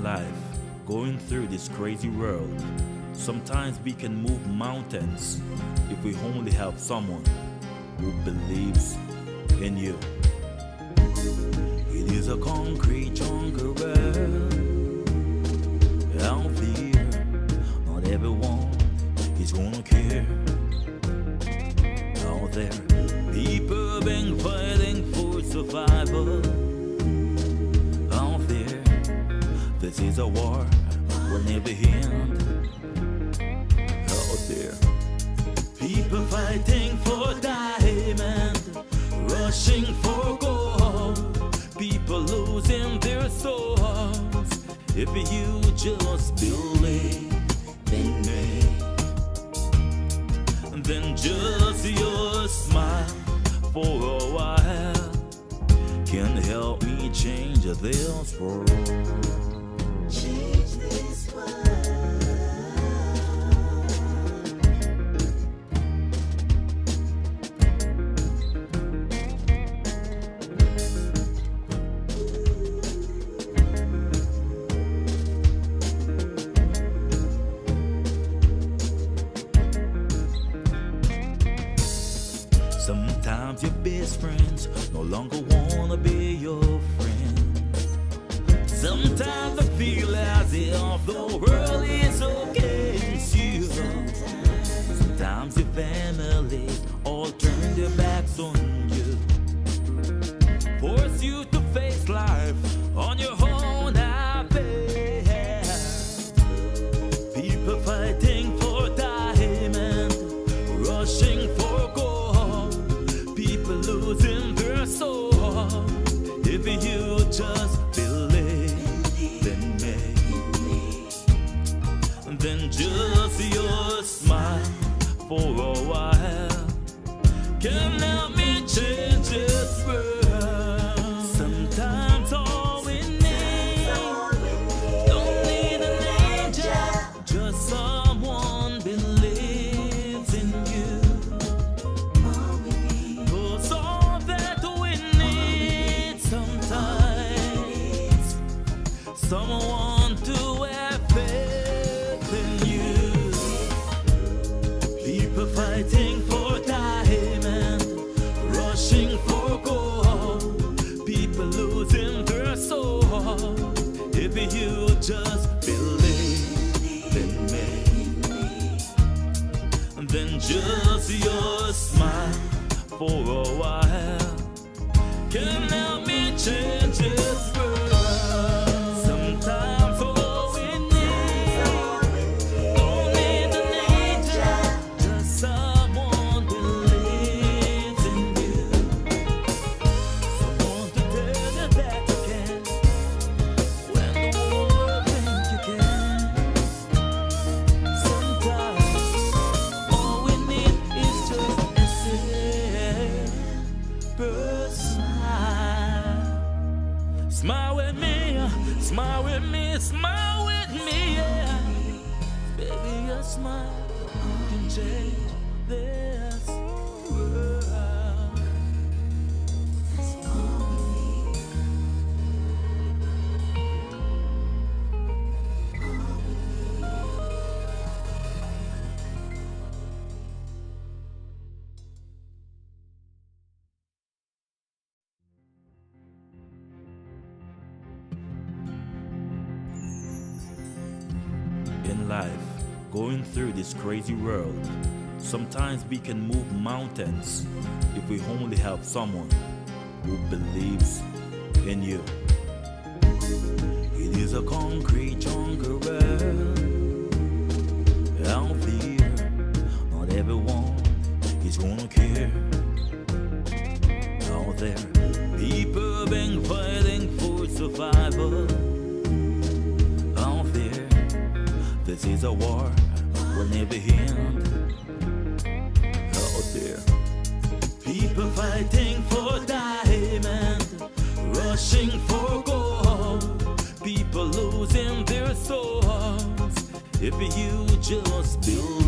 life, going through this crazy world, sometimes we can move mountains if we only have someone who believes in you. It is a concrete jungle world out there. Not everyone is gonna care. Out there, people been fighting for survival. Out there, this is a war will never end. Out there, people fighting for diamond, rushing for gold, people losing their souls. If you just believe in me, then just your smile for a while can help me change this world. Change this world. Sometimes your best friends no longer wanna be your friends. Sometimes I feel as if the world is against you. Sometimes your family all turn their backs on you, force you to face life on your own. I bet people fighting for diamond, rushing for gold, people losing their soul. If you just believe in me, then just your smile for a while can help me change this world. Sometimes all we need, don't need an angel, just someone believes in you. Cause all that we need sometimes, someone to have faith in you. People fighting for diamond, rushing for gold, people losing their soul. If you just believe in me, then just your smile for a while can help me change this world. Sometimes all we need, don't need an angel, just someone believes in you. Someone to tell you that you can, when the world thinks you can. Sometimes all we need is just a simple smile. Smile with me, smile with me, smile with me, yeah. Baby, a smile can change this world. In life, going through this crazy world, sometimes we can move mountains if we only have someone who believes in you. It is a concrete jungle world out there. Not everyone is gonna care. Out there, people been fighting for survival. Out there, this is a war will never end. Out there, people fighting for diamond, rushing for gold, people losing their souls. If you just believe